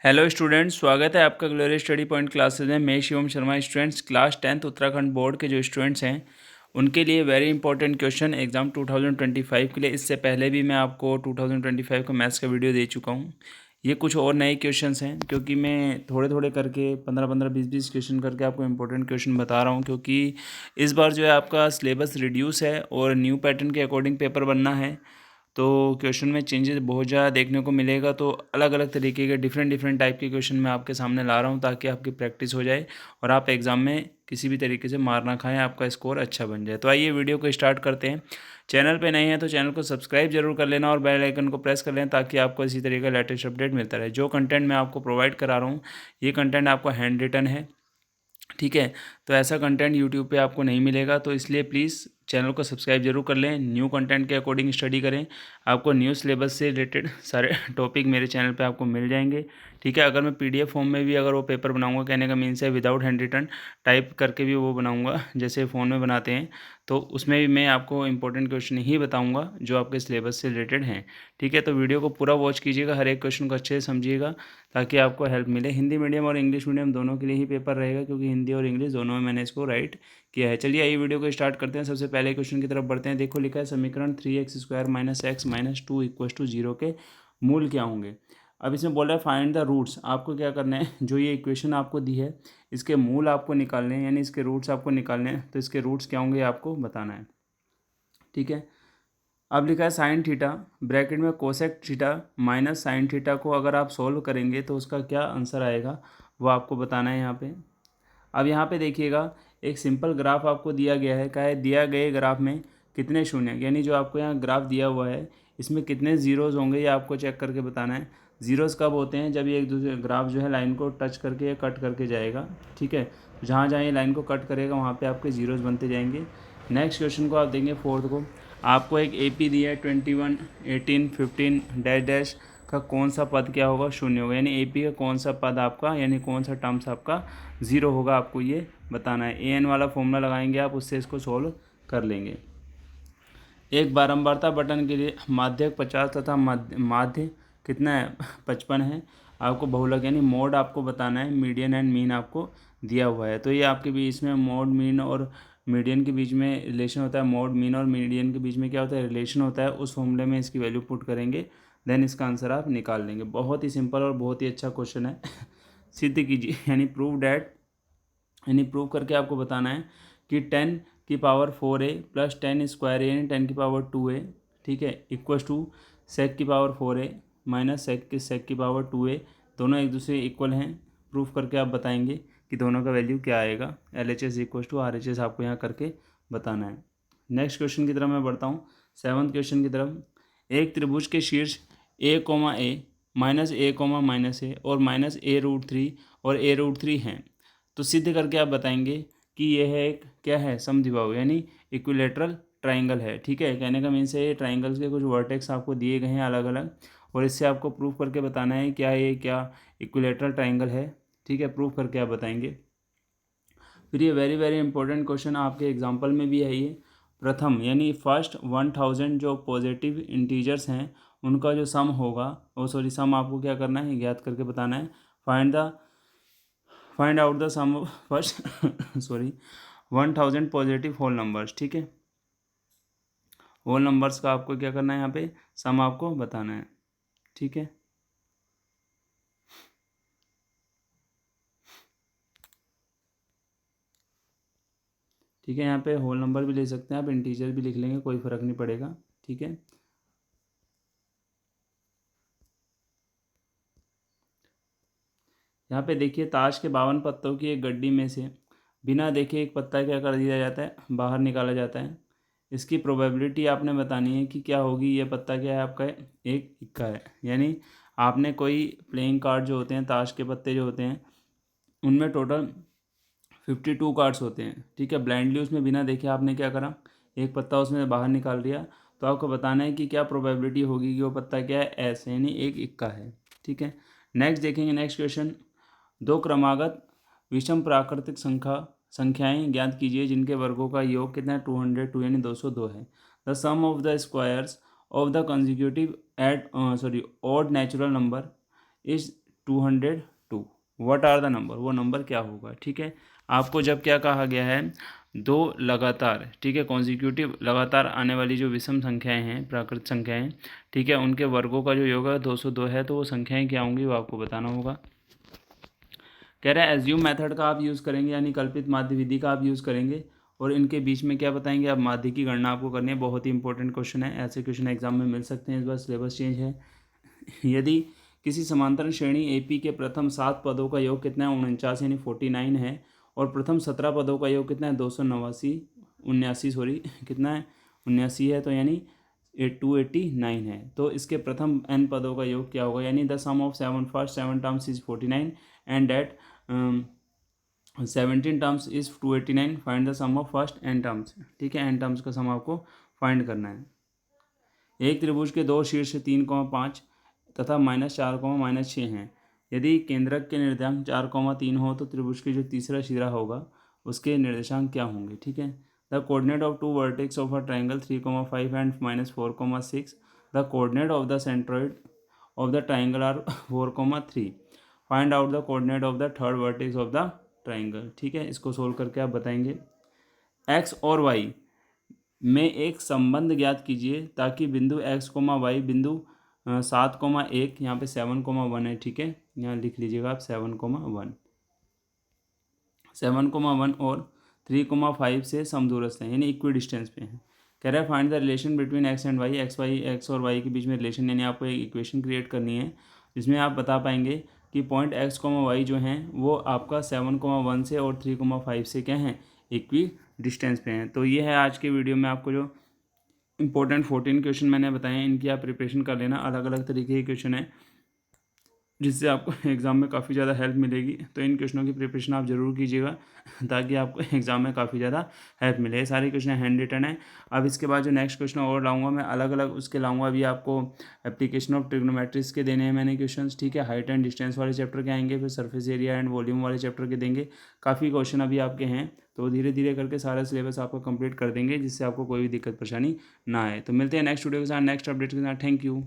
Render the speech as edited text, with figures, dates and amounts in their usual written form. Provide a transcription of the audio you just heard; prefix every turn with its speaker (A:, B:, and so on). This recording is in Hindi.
A: हेलो स्टूडेंट्स, स्वागत है आपका ग्लोरी स्टडी पॉइंट क्लासेज में। मैं Shivam Sharma. Students, class 10th Uttarakhand board के जो स्टूडेंट्स हैं उनके लिए वेरी इंपॉर्टेंट क्वेश्चन एग्जाम 2025 के लिए। इससे पहले भी मैं आपको 2025 का मैथ्स का वीडियो दे चुका हूँ। ये कुछ और नए क्वेश्चंस हैं क्योंकि मैं थोड़े थोड़े करके 15-15 20-20 क्वेश्चन करके आपको इंपॉर्टेंट क्वेश्चन बता रहा हूँ, क्योंकि इस बार जो है आपका सिलेबस रिड्यूस है और न्यू पैटर्न के अकॉर्डिंग पेपर बनना है। तो क्वेश्चन में चेंजेस बहुत ज़्यादा देखने को मिलेगा। तो अलग अलग तरीके के डिफरेंट डिफरेंट टाइप के क्वेश्चन मैं आपके सामने ला रहा हूँ ताकि आपकी प्रैक्टिस हो जाए और आप एग्ज़ाम में किसी भी तरीके से मार ना खाएं, आपका स्कोर अच्छा बन जाए। तो आइए वीडियो को स्टार्ट करते हैं। चैनल पे नहीं है तो चैनल को सब्सक्राइब जरूर कर लेना और बेल आइकन को प्रेस कर लेना ताकि आपको इसी तरीके का लेटेस्ट अपडेट मिलता रहे। जो कंटेंट मैं आपको प्रोवाइड करा रहा हूँ ये कंटेंट आपको हैंड रिटन है, ठीक है। तो ऐसा कंटेंट यूट्यूब पे आपको नहीं मिलेगा, तो इसलिए प्लीज़ चैनल को सब्सक्राइब जरूर कर लें। न्यू कंटेंट के अकॉर्डिंग स्टडी करें। आपको न्यू सिलेबस से रिलेटेड सारे टॉपिक मेरे चैनल पे आपको मिल जाएंगे, ठीक है। अगर मैं पीडीएफ फॉर्म में भी अगर वो पेपर बनाऊंगा, कहने का मीन्स है विदाउट हैंड रिटन टाइप करके भी वो बनाऊंगा जैसे फ़ोन में बनाते हैं, तो उसमें भी मैं आपको इंपॉर्टेंट क्वेश्चन ही बताऊँगा जो आपके सिलेबस से रिलेटेड हैं, ठीक है। तो वीडियो को पूरा वॉच कीजिएगा, हर एक क्वेश्चन को अच्छे से समझिएगा ताकि आपको हेल्प मिले। हिंदी मीडियम और इंग्लिश मीडियम दोनों के लिए ही पेपर रहेगा, क्योंकि हिंदी और इंग्लिश दोनों में मैंने इसको राइट किया है। चलिए आइए वीडियो को स्टार्ट करते हैं। सबसे पहले क्वेश्चन की तरफ बढ़ते हैं। देखो लिखा है समीकरण 3x² - x - 2 = 0 के मूल क्या होंगे। अब इसमें बोल रहा है फाइंड द रूट्स। आपको क्या करना है, जो ये इक्वेशन आपको दी है इसके मूल आपको निकालने हैं, यानी इसके रूट्स आपको निकालने हैं। तो इसके रूट्स क्या होंगे आपको बताना है, ठीक है। अब लिखा है साइन थीटा ब्रैकेट में cosec theta minus sine theta को अगर आप सोल्व करेंगे तो उसका क्या आंसर आएगा वो आपको बताना है यहाँ पे। अब यहाँ पे देखिएगा एक सिंपल ग्राफ आपको दिया गया है। क्या है, दिया गए ग्राफ में कितने शून्य, यानी जो आपको यहाँ ग्राफ दिया हुआ है इसमें कितने जीरोज़ होंगे ये आपको चेक करके बताना है। जीरोज़ कब होते हैं, जब ये एक दूसरे ग्राफ जो है लाइन को टच करके या कट करके जाएगा, ठीक है। जहाँ जहाँ ये लाइन को कट करेगा वहाँ पे आपके जीरोज़ बनते जाएंगे। नेक्स्ट क्वेश्चन को आप देंगे फोर्थ को। आपको एक एपी दिया है 21, 18, 15 डैश डैश का कौन सा पद क्या होगा, शून्य होगा। यानी एपी का कौन सा पद आपका, यानी कौन सा टर्म्स आपका ज़ीरो होगा, आपको ये बताना है। एन वाला फॉर्मूला लगाएंगे आप, उससे इसको सॉल्व कर लेंगे। एक बारंबारता बटन के लिए माध्यक 50 तथा माध्य कितना है 55 है। आपको बहुलक यानी मोड आपको बताना है। मीडियन एंड मीन आपको दिया हुआ है। तो ये आपके बीच में मोड मीन और मीडियन के बीच में रिलेशन होता है। मोड मीन और मीडियन के बीच में क्या होता है, रिलेशन होता है। उस फॉर्मूले में इसकी वैल्यू पुट करेंगे, देन इसका आंसर आप निकाल लेंगे। बहुत ही सिंपल और बहुत ही अच्छा क्वेश्चन है। सिद्ध कीजिए, यानी प्रूव डैट, यानी प्रूव करके आपको बताना है कि 10⁴a प्लस 10² a यानी 10⁴ ठीक है, equals to sec⁴a minus sec⁴ दोनों एक दूसरे इक्वल हैं। प्रूफ करके आप बताएंगे कि दोनों का वैल्यू क्या आएगा। LHS = RHS आपको यहाँ करके बताना है। नेक्स्ट क्वेश्चन की तरफ मैं बढ़ता हूँ, 7th क्वेश्चन की तरफ। एक त्रिभुज के शीर्ष a, a minus a, minus a और माइनस a√3 और a√3 हैं, तो सिद्ध करके आप बताएंगे कि यह एक क्या है, समद्विबाहु यानी इक्विलेटरल ट्राइंगल है, ठीक है। कहने का मीन्स है ये ट्राइंगल्स के कुछ वर्टेक्स आपको दिए गए हैं अलग अलग, और इससे आपको प्रूफ करके बताना है क्या ये क्या इक्विलेटरल ट्राइंगल है, ठीक है। प्रूफ करके आप बताएंगे। फिर ये वेरी वेरी इंपॉर्टेंट क्वेश्चन आपके एग्जाम्पल में भी है। ये प्रथम यानी फर्स्ट 1000 जो पॉजिटिव इंटीजर्स हैं उनका जो सम होगा, वो सॉरी सम आपको क्या करना है, ज्ञात करके बताना है। Find out the sum first sorry 1000 positive whole numbers, ठीक है। होल नंबर्स का आपको क्या करना है, यहाँ पे सम आपको बताना है, ठीक है। ठीक है, यहाँ पे होल नंबर भी ले सकते हैं आप, इंटीजर भी लिख लेंगे, कोई फ़र्क नहीं पड़ेगा, ठीक है। यहाँ पे देखिए ताश के 52 पत्तों की एक गड्डी में से बिना देखे एक पत्ता क्या कर दिया जाता है, बाहर निकाला जाता है। इसकी प्रोबेबिलिटी आपने बतानी है कि क्या होगी। ये पत्ता क्या है आपका, एक इक्का है। यानी आपने कोई प्लेइंग कार्ड जो होते हैं, ताश के पत्ते जो होते हैं, उनमें टोटल 52 कार्ड्स होते हैं, ठीक है। ब्लाइंडली उसमें बिना देखे आपने क्या करा, एक पत्ता उसमें बाहर निकाल दिया। तो आपको बताना है कि क्या प्रोबेबिलिटी होगी कि वो पत्ता क्या है, ऐसे यानी एक इक्का है, ठीक है। नेक्स्ट देखेंगे, नेक्स्ट क्वेश्चन। दो क्रमागत विषम प्राकृतिक संख्याएं ज्ञात कीजिए जिनके वर्गों का योग कितना है, 202 यानी 202 है। The sum of the squares of the consecutive एड odd natural number is 202 what are the number, वो नंबर क्या होगा। ठीक है, आपको जब क्या कहा गया है, दो लगातार, ठीक है, कॉन्जिक्यूटिव लगातार आने वाली जो विषम संख्याएं हैं, प्राकृत संख्याएं, ठीक है, उनके वर्गों का जो योग 202 है, तो वो संख्याएं क्या होंगी वो आपको बताना होगा। कह रहा है एज्यूम मेथड का आप यूज़ करेंगे, यानी कल्पित माध्य विधि का आप यूज़ करेंगे, और इनके बीच में क्या बताएंगे आप, माध्य की गणना आपको करनी है। बहुत ही इंपॉर्टेंट क्वेश्चन है, ऐसे क्वेश्चन एग्जाम में मिल सकते हैं। इस बार सिलेबस चेंज है। यदि किसी समांतर श्रेणी एपी के प्रथम 7 पदों का योग कितना है, 49 यानी 49 है, और प्रथम 17 पदों का योग कितना है, 289 सॉरी कितना है, 79 है, तो यानी 289 है। तो इसके प्रथम n पदों का योग क्या होगा, यानी the sum of 7 first 7 terms is 49 and that 17 terms is 289, find the sum of first n terms. ठीक है, n टर्म्स का सम आपको फाइंड करना है। एक त्रिभुज के दो शीर्ष 3,5 तथा -4,-6 हैं। यदि केंद्रक के निर्देशांक 4,3 हो तो त्रिभुज के जो तीसरा सिरा होगा उसके निर्देशांक क्या होंगे। ठीक है, the coordinate of two vertex of a triangle 3,5 and -4,6, the coordinate of the centroid of the triangle are 4,3, find out the coordinate of the third vertex of the triangle. ठीक है, इसको सोल्व करके आप बताएंगे। एक्स और वाई में एक संबंध ज्ञात कीजिए ताकि बिंदु x, y बिंदु 7,1, यहाँ पे 7,1 है। ठीक है, यहाँ लिख लीजिएगा आप 7,1 और 3,5 से समदूरस्थ हैं, यानी इक्वी डिस्टेंस पे हैं। कह रहा है find the relation between X and Y, X और वाई के बीच में रिलेशन, यानी आपको एक इक्वेशन क्रिएट करनी है जिसमें आप बता पाएंगे कि पॉइंट एक्स, वाई जो हैं वो आपका 7,1 से और 3,5 से क्या हैं, इक्वी डिस्टेंस पे हैं। तो ये है आज के वीडियो में आपको जो इंपॉर्टेंट 14 क्वेश्चन मैंने बताए हैं, इनकी आप प्रिपरेशन कर लेना। अलग अलग तरीके के क्वेश्चन है जिससे आपको एग्ज़ाम में काफ़ी ज़्यादा हेल्प मिलेगी। तो इन क्वेश्चनों की प्रिपरेशन आप ज़रूर कीजिएगा ताकि आपको एग्ज़ाम में काफ़ी ज़्यादा हेल्प मिले। ये सारे क्वेश्चन हैंड रिटन है। अब इसके बाद जो नेक्स्ट क्वेश्चन और लाऊंगा मैं अलग अलग, उसके लाऊंगा अभी आपको एप्लीकेशन ऑफ ट्रिग्नोमेट्रिक्स के देने हैं मैंने क्वेश्चंस। ठीक है, हाइट एंड डिस्टेंस वाले चैप्टर के आएंगे, फिर सरफेस एरिया एंड वॉल्यूम वाले चैप्टर के देंगे। काफ़ी क्वेश्चन अभी आपके हैं, तो धीरे धीरे करके सारा सिलेबस आपको कंप्लीट कर देंगे जिससे आपको कोई भी दिक्कत परेशानी ना आए। तो मिलते हैं नेक्स्ट वीडियो के साथ, नेक्स्ट अपडेट के साथ। Thank you.